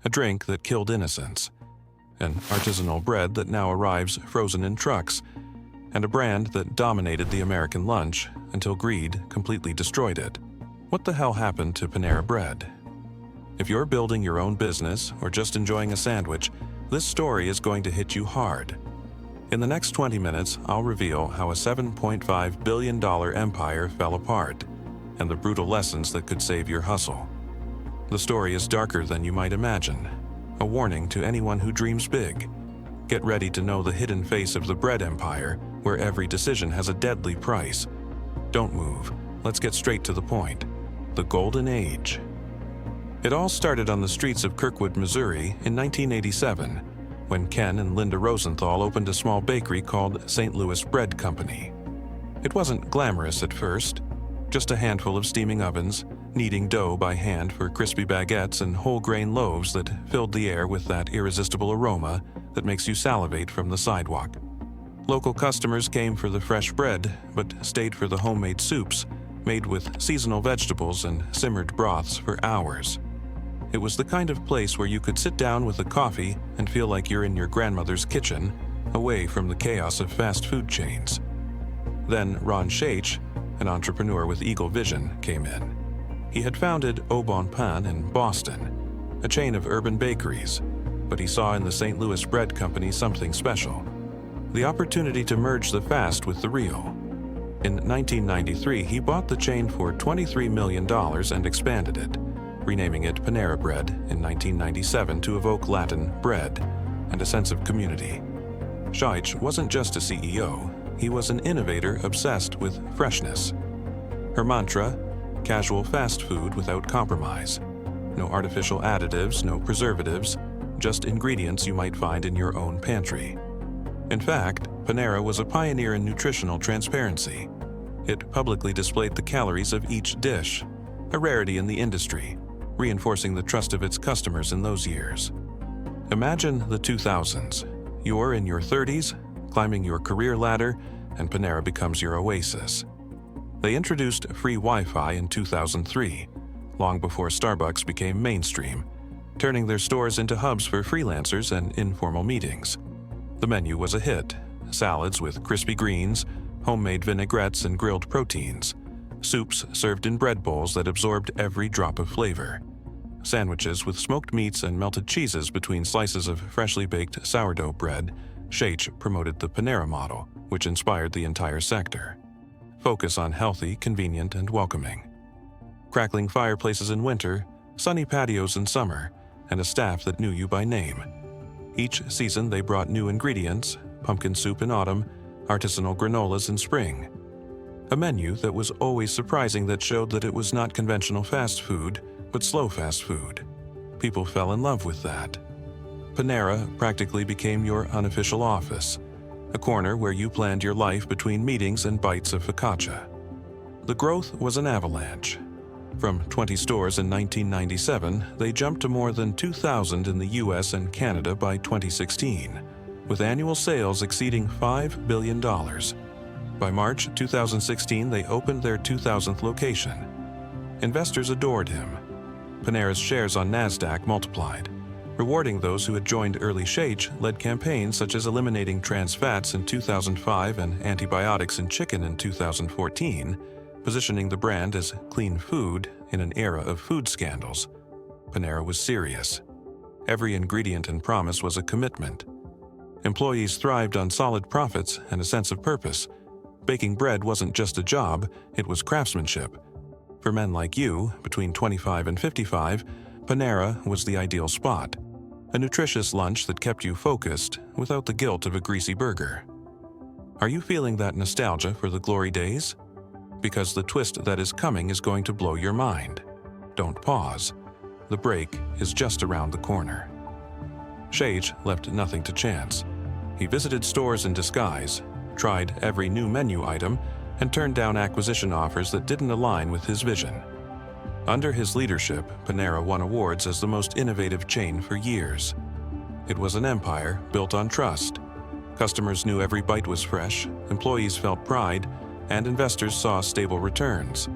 a drink that killed innocence, an artisanal bread that now arrives frozen in trucks, and a brand that dominated the American lunch until greed completely destroyed it. What the hell happened to Panera Bread? If you're building your own business or just enjoying a sandwich, this story is going to hit you hard. In the next 20 minutes, I'll reveal how a $7.5 billion empire fell apart and the brutal lessons that could save your hustle. The story is darker than you might imagine, a warning to anyone who dreams big. Get ready to know the hidden face of the bread empire, where every decision has a deadly price. Don't move. Let's get straight to the point. The Golden Age. It all started on the streets of Kirkwood, Missouri in 1987, when Ken and Linda Rosenthal opened a small bakery called St. Louis Bread Company. It wasn't glamorous at first, just a handful of steaming ovens, kneading dough by hand for crispy baguettes and whole-grain loaves that filled the air with that irresistible aroma that makes you salivate from the sidewalk. Local customers came for the fresh bread, but stayed for the homemade soups, made with seasonal vegetables and simmered broths for hours. It was the kind of place where you could sit down with a coffee and feel like you're in your grandmother's kitchen, away from the chaos of fast food chains. Then Ron Shaich, an entrepreneur with eagle vision, came in. He had founded Au Bon Pain in Boston, a chain of urban bakeries, but he saw in the St. Louis Bread Company something special: the opportunity to merge the fast with the real. In 1993, he bought the chain for $23 million and expanded it, renaming it Panera Bread in 1997 to evoke Latin bread and a sense of community. Shaich wasn't just a CEO, he was an innovator obsessed with freshness. Her mantra: casual fast food without compromise. No artificial additives, no preservatives, just ingredients you might find in your own pantry. In fact, Panera was a pioneer in nutritional transparency. It publicly displayed the calories of each dish, a rarity in the industry, reinforcing the trust of its customers in those years. Imagine the 2000s. You're in your 30s, climbing your career ladder, and Panera becomes your oasis. They introduced free Wi-Fi in 2003, long before Starbucks became mainstream, turning their stores into hubs for freelancers and informal meetings. The menu was a hit: salads with crispy greens, homemade vinaigrettes and grilled proteins, soups served in bread bowls that absorbed every drop of flavor, sandwiches with smoked meats and melted cheeses between slices of freshly baked sourdough bread. Shaich promoted the Panera model, which inspired the entire sector. Focus on healthy, convenient, and welcoming. Crackling fireplaces in winter, sunny patios in summer, and a staff that knew you by name. Each season they brought new ingredients: pumpkin soup in autumn, artisanal granolas in spring. A menu that was always surprising, that showed that it was not conventional fast food, but slow fast food. People fell in love with that. Panera practically became your unofficial office, a corner where you planned your life between meetings and bites of focaccia. The growth was an avalanche. From 20 stores in 1997, they jumped to more than 2,000 in the US and Canada by 2016, with annual sales exceeding $5 billion. By March 2016, they opened their 2,000th location. Investors adored him. Panera's shares on NASDAQ multiplied. Rewarding those who had joined early. Shaich led campaigns such as eliminating trans fats in 2005 and antibiotics in chicken in 2014, positioning the brand as clean food in an era of food scandals. Panera was serious. Every ingredient and promise was a commitment. Employees thrived on solid profits and a sense of purpose. Baking bread wasn't just a job, it was craftsmanship. For men like you, between 25 and 55, Panera was the ideal spot. A nutritious lunch that kept you focused without the guilt of a greasy burger. Are you feeling that nostalgia for the glory days? Because the twist that is coming is going to blow your mind. Don't pause. The break is just around the corner. Shaich left nothing to chance. He visited stores in disguise, tried every new menu item, and turned down acquisition offers that didn't align with his vision. Under his leadership, Panera won awards as the most innovative chain for years. It was an empire built on trust. Customers knew every bite was fresh, employees felt pride, and investors saw stable returns.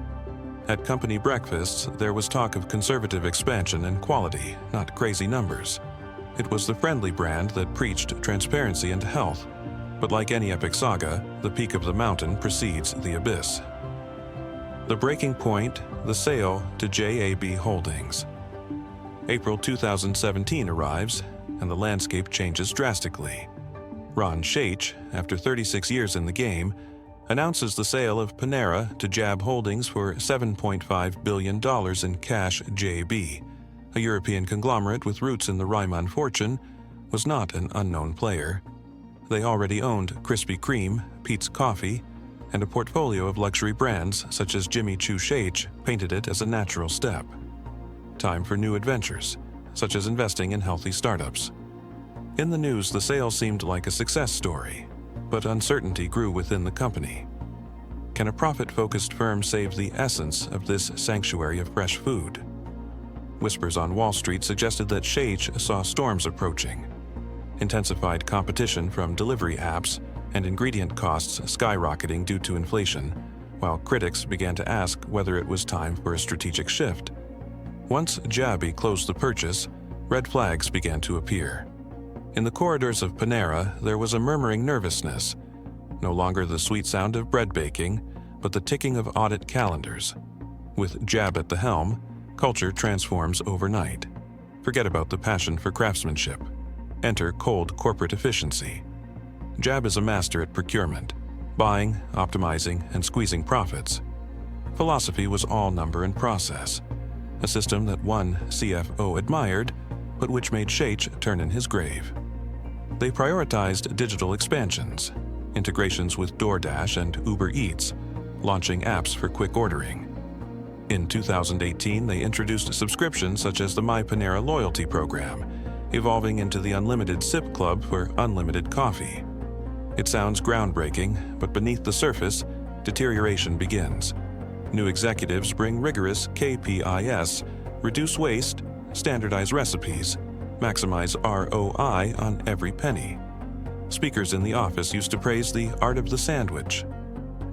At company breakfasts, there was talk of conservative expansion and quality, not crazy numbers. It was the friendly brand that preached transparency and health. But like any epic saga, the peak of the mountain precedes the abyss. The breaking point, the sale to JAB Holdings. April 2017 arrives, and the landscape changes drastically. Ron Shaich, after 36 years in the game, announces the sale of Panera to JAB Holdings for $7.5 billion in cash. JB, a European conglomerate with roots in the Riemann fortune, was not an unknown player. They already owned Krispy Kreme, Peet's Coffee, and a portfolio of luxury brands such as Jimmy Choo. Shaich painted it as a natural step. Time for new adventures, such as investing in healthy startups. In the news, the sale seemed like a success story, but uncertainty grew within the company. Can a profit-focused firm save the essence of this sanctuary of fresh food? Whispers on Wall Street suggested that Shaich saw storms approaching. Intensified competition from delivery apps and ingredient costs skyrocketing due to inflation, while critics began to ask whether it was time for a strategic shift. Once JAB closed the purchase, red flags began to appear. In the corridors of Panera, there was a murmuring nervousness. No longer the sweet sound of bread baking, but the ticking of audit calendars. With JAB at the helm, culture transforms overnight. Forget about the passion for craftsmanship. Enter cold corporate efficiency. JAB is a master at procurement, buying, optimizing, and squeezing profits. Philosophy was all number and process, a system that one CFO admired, but which made Shaich turn in his grave. They prioritized digital expansions, integrations with DoorDash and Uber Eats, launching apps for quick ordering. In 2018, they introduced subscriptions such as the My Panera loyalty program, evolving into the Unlimited Sip Club for unlimited coffee. It sounds groundbreaking, but beneath the surface, deterioration begins. New executives bring rigorous KPIs, reduce waste, standardize recipes, maximize ROI on every penny. Speakers in the office used to praise the art of the sandwich.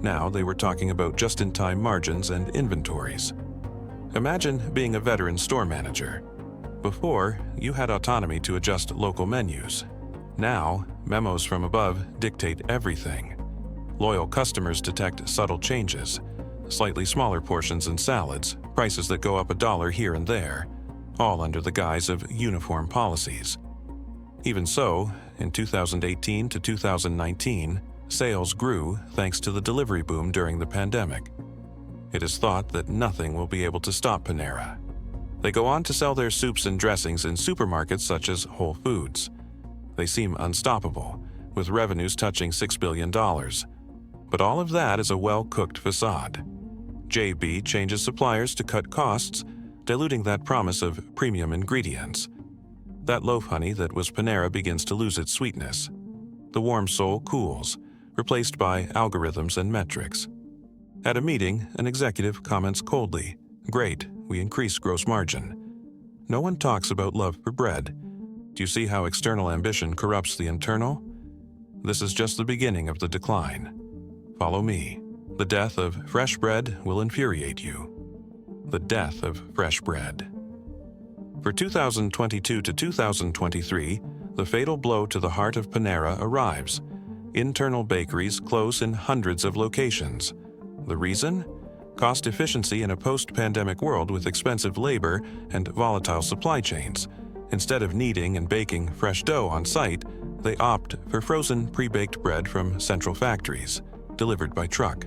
Now they were talking about just-in-time margins and inventories. Imagine being a veteran store manager. Before, you had autonomy to adjust local menus. Now, memos from above dictate everything. Loyal customers detect subtle changes, slightly smaller portions in salads, prices that go up $1 here and there, all under the guise of uniform policies. Even so, in 2018 to 2019, sales grew thanks to the delivery boom during the pandemic. It is thought that nothing will be able to stop Panera. They go on to sell their soups and dressings in supermarkets such as Whole Foods. They seem unstoppable, with revenues touching $6 billion. But all of that is a well-cooked facade. JB changes suppliers to cut costs, diluting that promise of premium ingredients. That loaf honey that was Panera begins to lose its sweetness. The warm soul cools, replaced by algorithms and metrics. At a meeting, an executive comments coldly, "Great, we increase gross margin." No one talks about love for bread. Do you see how external ambition corrupts the internal? This is just the beginning of the decline. Follow me. The death of fresh bread will infuriate you. The death of fresh bread. For 2022 to 2023, the fatal blow to the heart of Panera arrives. Internal bakeries close in hundreds of locations. The reason? Cost efficiency in a post-pandemic world with expensive labor and volatile supply chains. Instead of kneading and baking fresh dough on site, they opt for frozen pre-baked bread from central factories, delivered by truck.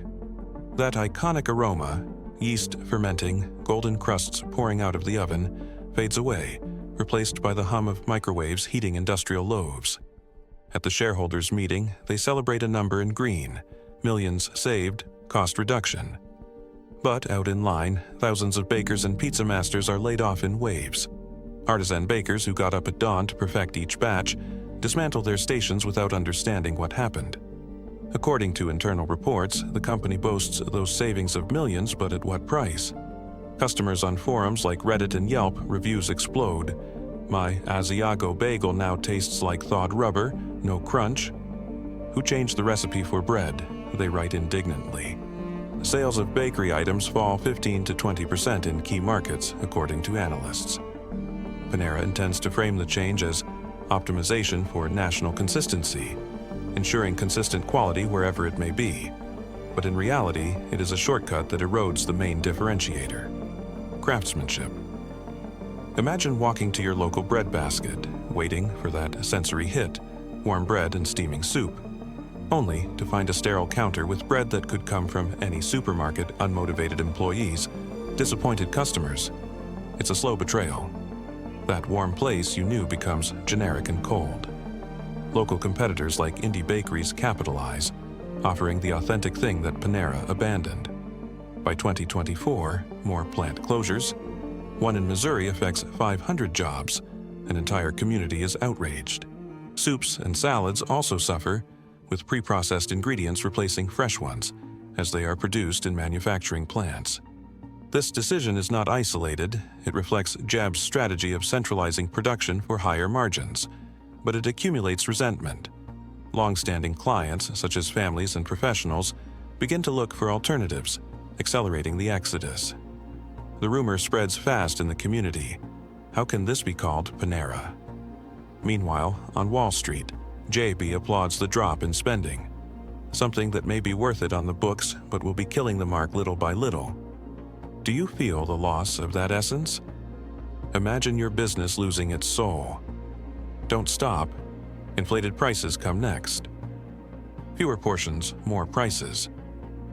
That iconic aroma, yeast fermenting, golden crusts pouring out of the oven, fades away, replaced by the hum of microwaves heating industrial loaves. At the shareholders' meeting, they celebrate a number in green: millions saved, cost reduction. But out in line, thousands of bakers and pizza masters are laid off in waves. Artisan bakers who got up at dawn to perfect each batch dismantle their stations without understanding what happened. According to internal reports, the company boasts those savings of millions, but at what price? Customers on forums like Reddit and Yelp reviews explode. "My Asiago bagel now tastes like thawed rubber, no crunch." Who changed the recipe for bread? They write indignantly. sales of bakery items fall 15 to 20% in key markets, according to analysts. Panera intends to frame the change as optimization for national consistency, ensuring consistent quality wherever it may be. But in reality, it is a shortcut that erodes the main differentiator: craftsmanship. Imagine walking to your local bread basket, waiting for that sensory hit, warm bread and steaming soup, only to find a sterile counter with bread that could come from any supermarket, unmotivated employees, disappointed customers. It's a slow betrayal. That warm place you knew becomes generic and cold. Local competitors like indie bakeries capitalize, offering the authentic thing that Panera abandoned. By 2024, more plant closures. One in Missouri affects 500 jobs. An entire community is outraged. Soups and salads also suffer, with pre-processed ingredients replacing fresh ones, as they are produced in manufacturing plants. This decision is not isolated. It reflects JAB's strategy of centralizing production for higher margins, but it accumulates resentment. Long-standing clients, such as families and professionals, begin to look for alternatives, accelerating the exodus. The rumor spreads fast in the community. How can this be called Panera? Meanwhile, on Wall Street, JB applauds the drop in spending, something that may be worth it on the books but will be killing the mark little by little. Do you feel the loss of that essence? Imagine your business losing its soul. Don't stop. Inflated prices come next. Fewer portions, more prices.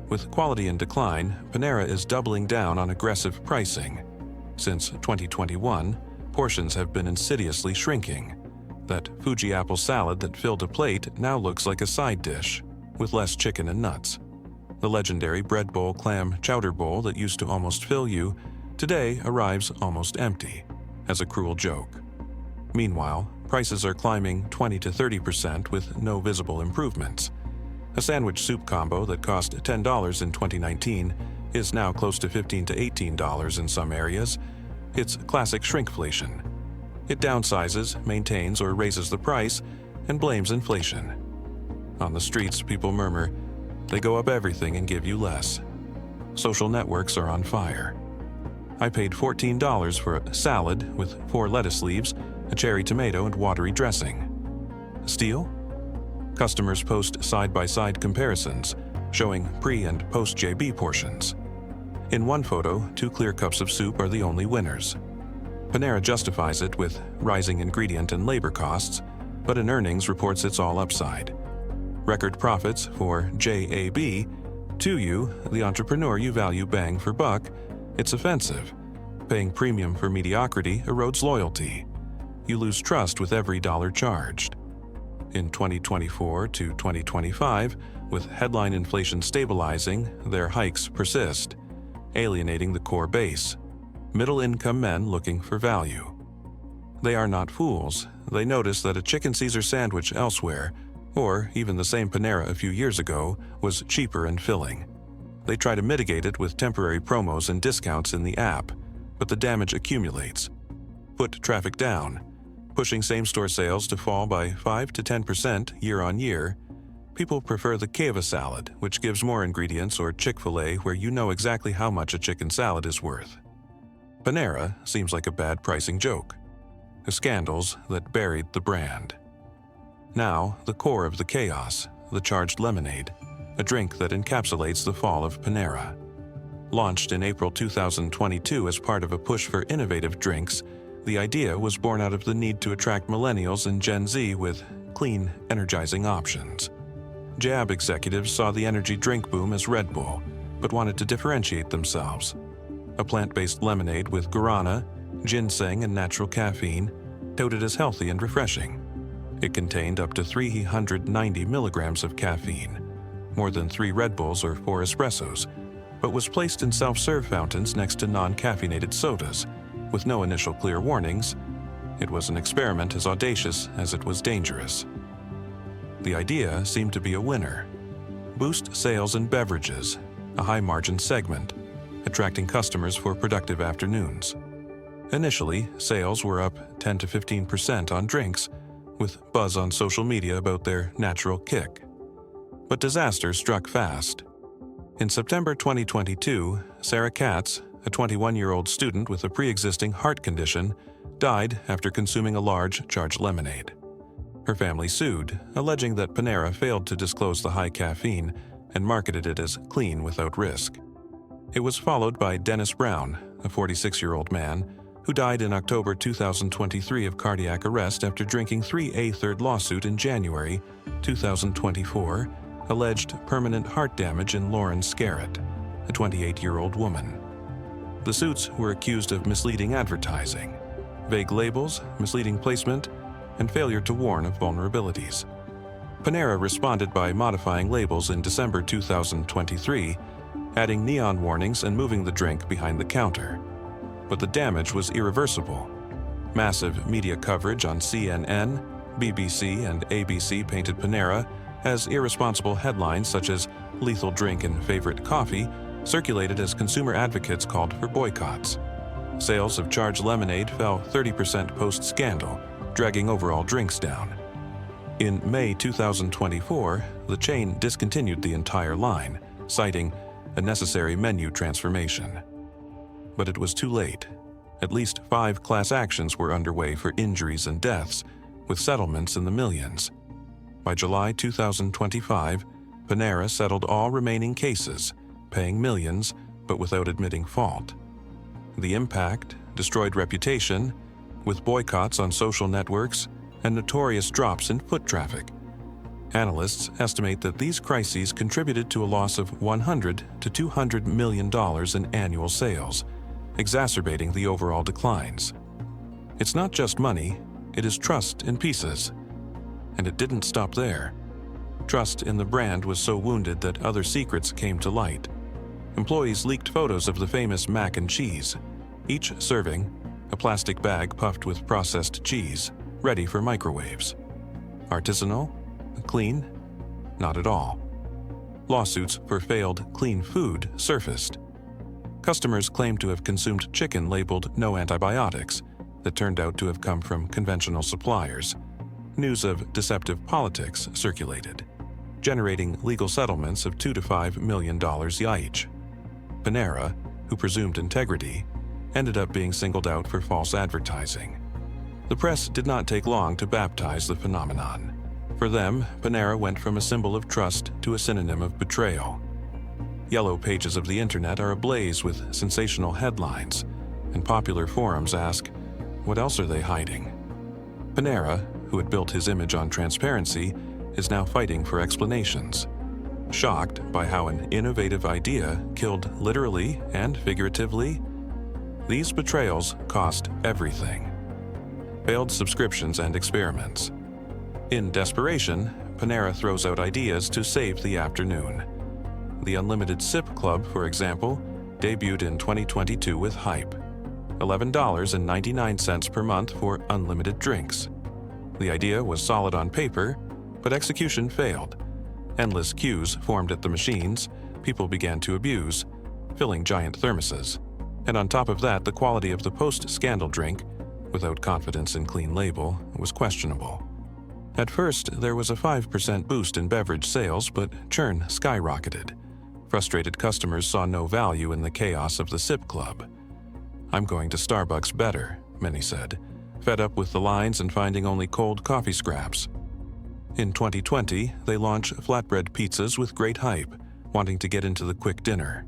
With quality in decline, Panera is doubling down on aggressive pricing. Since 2021, portions have been insidiously shrinking. That Fuji apple salad that filled a plate now looks like a side dish, with less chicken and nuts. The legendary bread bowl clam chowder bowl that used to almost fill you, today arrives almost empty, as a cruel joke. Meanwhile, prices are climbing 20 to 30% with no visible improvements. A sandwich soup combo that cost $10 in 2019 is now close to $15 to $18 in some areas. It's classic shrinkflation. It downsizes, maintains, or raises the price and blames inflation. On the streets, people murmur, "They go up everything and give you less." Social networks are on fire. I paid $14 for a salad with 4 lettuce leaves, a cherry tomato, and watery dressing. Steal? Customers post side-by-side comparisons, showing pre- and post-JB portions. In one photo, 2 clear cups of soup are the only winners. Panera justifies it with rising ingredient and labor costs, but in earnings reports it's all upside. Record profits for JAB. To you, the entrepreneur you value bang for buck, it's offensive. Paying premium for mediocrity erodes loyalty. You lose trust with every dollar charged. In 2024 to 2025, with headline inflation stabilizing, their hikes persist, alienating the core base. Middle-income men looking for value. They are not fools. They notice that a chicken Caesar sandwich elsewhere, or even the same Panera a few years ago, was cheaper and filling. They try to mitigate it with temporary promos and discounts in the app, but the damage accumulates. Put traffic down, pushing same-store sales to fall by 5 to 10% year-on-year. People prefer the Keva salad, which gives more ingredients, or Chick-fil-A, where you know exactly how much a chicken salad is worth. Panera seems like a bad pricing joke. The scandals that buried the brand. Now, the core of the chaos, the charged lemonade, a drink that encapsulates the fall of Panera. Launched in April 2022 as part of a push for innovative drinks, the idea was born out of the need to attract millennials and Gen Z with clean, energizing options. JAB executives saw the energy drink boom as Red Bull, but wanted to differentiate themselves. A plant-based lemonade with guarana, ginseng, and natural caffeine, touted as healthy and refreshing. It contained up to 390 milligrams of caffeine, more than 3 Red Bulls or 4 espressos, but was placed in self-serve fountains next to non-caffeinated sodas, with no initial clear warnings. It was an experiment as audacious as it was dangerous. The idea seemed to be a winner. Boost sales in beverages, a high-margin segment, attracting customers for productive afternoons. Initially, sales were up 10 to 15% on drinks, with buzz on social media about their natural kick. But disaster struck fast. In September 2022, Sarah Katz, a 21-year-old student with a pre-existing heart condition, died after consuming a large charged lemonade. Her family sued, alleging that Panera failed to disclose the high caffeine and marketed it as clean without risk. It was followed by Dennis Brown, a 46-year-old man, who died in October 2023 of cardiac arrest after drinking 3 third lawsuit in January 2024, alleged permanent heart damage in Lauren Scarrett, a 28-year-old woman. The suits were accused of misleading advertising, vague labels, misleading placement, and failure to warn of vulnerabilities. Panera responded by modifying labels in December 2023, adding neon warnings and moving the drink behind the counter. But the damage was irreversible. Massive media coverage on CNN, BBC, and ABC painted Panera as irresponsible headlines such as "lethal drink and favorite coffee" circulated as consumer advocates called for boycotts. Sales of charged lemonade fell 30% post-scandal, dragging overall drinks down. In May 2024, the chain discontinued the entire line, citing a necessary menu transformation. But it was too late. At least 5 class actions were underway for injuries and deaths, with settlements in the millions. By July 2025, Panera settled all remaining cases, paying millions but without admitting fault. The impact: destroyed reputation, with boycotts on social networks and notorious drops in foot traffic. Analysts estimate that these crises contributed to a loss of $100 to $200 million in annual sales, exacerbating the overall declines. It's not just money, it is trust in pieces. And it didn't stop there. Trust in the brand was so wounded that other secrets came to light. Employees leaked photos of the famous mac and cheese, each serving a plastic bag puffed with processed cheese, ready for microwaves. Artisanal? Clean? Not at all. Lawsuits for failed clean food surfaced. Customers claimed to have consumed chicken labeled "no antibiotics" that turned out to have come from conventional suppliers. News of deceptive politics circulated, generating legal settlements of $2 to $5 million each. Panera, who presumed integrity, ended up being singled out for false advertising. The press did not take long to baptize the phenomenon. For them, Panera went from a symbol of trust to a synonym of betrayal. Yellow pages of the internet are ablaze with sensational headlines, and popular forums ask, what else are they hiding? Panera, who had built his image on transparency, is now fighting for explanations. Shocked by how an innovative idea killed literally and figuratively, these betrayals cost everything. Failed subscriptions and experiments. In desperation, Panera throws out ideas to save the afternoon. The Unlimited Sip Club, for example, debuted in 2022 with hype. $11.99 per month for unlimited drinks. The idea was solid on paper, but execution failed. Endless queues formed at the machines, people began to abuse, filling giant thermoses. And on top of that, the quality of the post-scandal drink, without confidence in clean label, was questionable. At first, there was a 5% boost in beverage sales, but churn skyrocketed. Frustrated customers saw no value in the chaos of the Sip Club. "I'm going to Starbucks better," many said, fed up with the lines and finding only cold coffee scraps. In 2020, they launched flatbread pizzas with great hype, wanting to get into the quick dinner.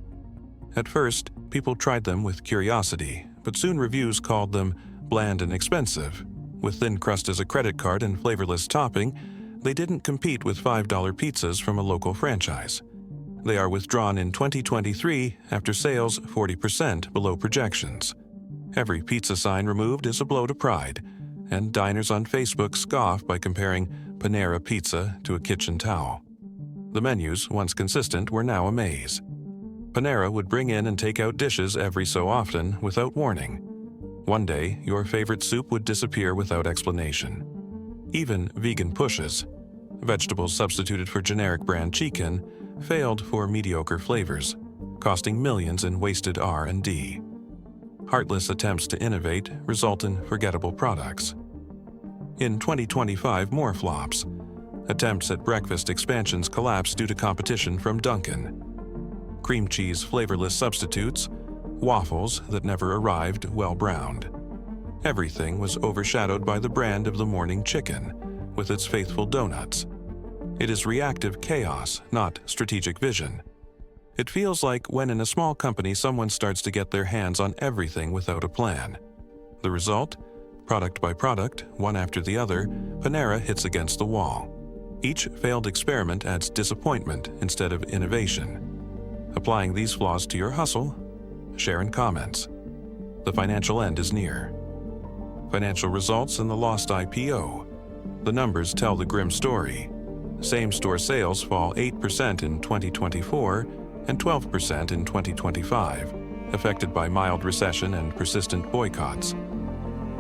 At first, people tried them with curiosity, but soon reviews called them bland and expensive. With thin crust as a credit card and flavorless topping, they didn't compete with $5 pizzas from a local franchise. They are withdrawn in 2023 after sales 40% below projections. Every pizza sign removed is a blow to pride, and diners on Facebook scoff by comparing Panera pizza to a kitchen towel. The menus, once consistent, were now a maze. Panera would bring in and take out dishes every so often without warning. One day, your favorite soup would disappear without explanation. Even vegan pushes, vegetables substituted for generic brand chicken, failed for mediocre flavors, costing millions in wasted R&D. Heartless attempts to innovate result in forgettable products. In 2025, more flops. Attempts at breakfast expansions collapsed due to competition from Dunkin'. cream cheese flavorless substitutes, waffles that never arrived well browned. Everything was overshadowed by the brand of the morning chicken, with its faithful donuts. It is reactive chaos, not strategic vision. It feels like when in a small company someone starts to get their hands on everything without a plan. The result? Product by product, one after the other, Panera hits against the wall. Each failed experiment adds disappointment instead of innovation. Applying these flaws to your hustle? Share in comments. The financial end is near. Financial results in the lost IPO. The numbers tell the grim story. Same-store sales fall 8% in 2024 and 12% in 2025, affected by mild recession and persistent boycotts.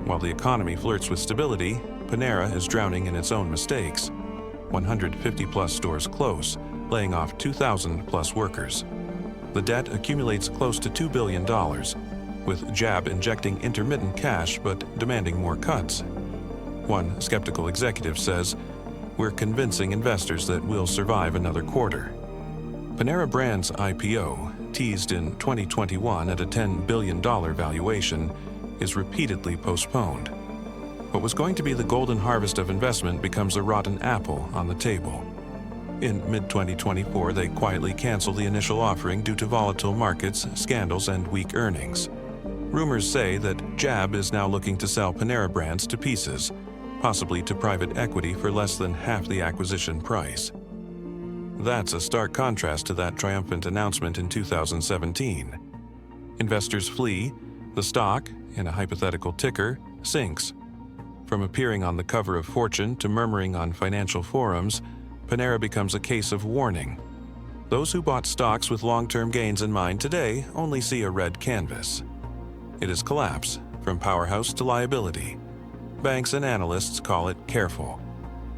While the economy flirts with stability, Panera is drowning in its own mistakes. 150-plus stores close, laying off 2,000-plus workers. The debt accumulates close to $2 billion, with JAB injecting intermittent cash but demanding more cuts. One skeptical executive says, "We're convincing investors that we'll survive another quarter." Panera Bread's IPO, teased in 2021 at a $10 billion valuation, is repeatedly postponed. What was going to be the golden harvest of investment becomes a rotten apple on the table. In mid-2024, they quietly canceled the initial offering due to volatile markets, scandals, and weak earnings. Rumors say that JAB is now looking to sell Panera Bread to pieces, possibly to private equity for less than half the acquisition price. That's a stark contrast to that triumphant announcement in 2017. Investors flee, the stock, in a hypothetical ticker, sinks. From appearing on the cover of Fortune to murmuring on financial forums, Panera becomes a case of warning. Those who bought stocks with long-term gains in mind today only see a red canvas. It is collapse, from powerhouse to liability. Banks and analysts call it careful,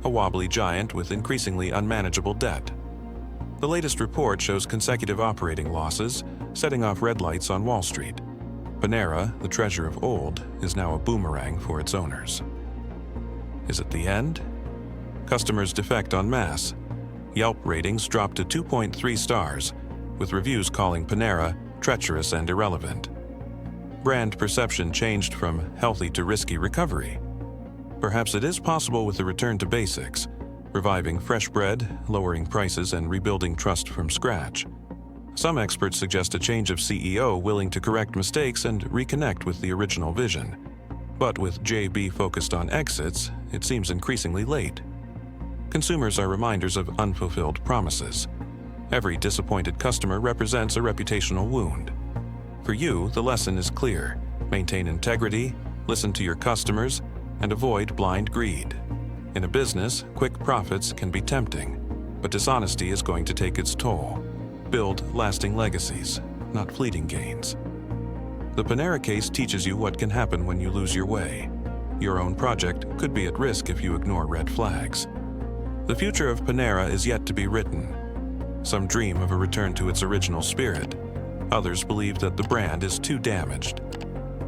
a wobbly giant with increasingly unmanageable debt. The latest report shows consecutive operating losses, setting off red lights on Wall Street. Panera, the treasure of old, is now a boomerang for its owners. Is it the end? Customers defect en masse. Yelp ratings dropped to 2.3 stars, with reviews calling Panera treacherous and irrelevant. Brand perception changed from healthy to risky recovery. Perhaps it is possible with a return to basics, reviving fresh bread, lowering prices, and rebuilding trust from scratch. Some experts suggest a change of CEO willing to correct mistakes and reconnect with the original vision. But with JB focused on exits, it seems increasingly late. Consumers are reminders of unfulfilled promises. Every disappointed customer represents a reputational wound. For you, the lesson is clear. Maintain integrity, listen to your customers, and avoid blind greed. In a business, quick profits can be tempting, but dishonesty is going to take its toll. Build lasting legacies, not fleeting gains. The Panera case teaches you what can happen when you lose your way. Your own project could be at risk if you ignore red flags. The future of Panera is yet to be written. Some dream of a return to its original spirit. Others believe that the brand is too damaged.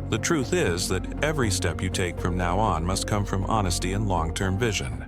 The truth is that every step you take from now on must come from honesty and long-term vision.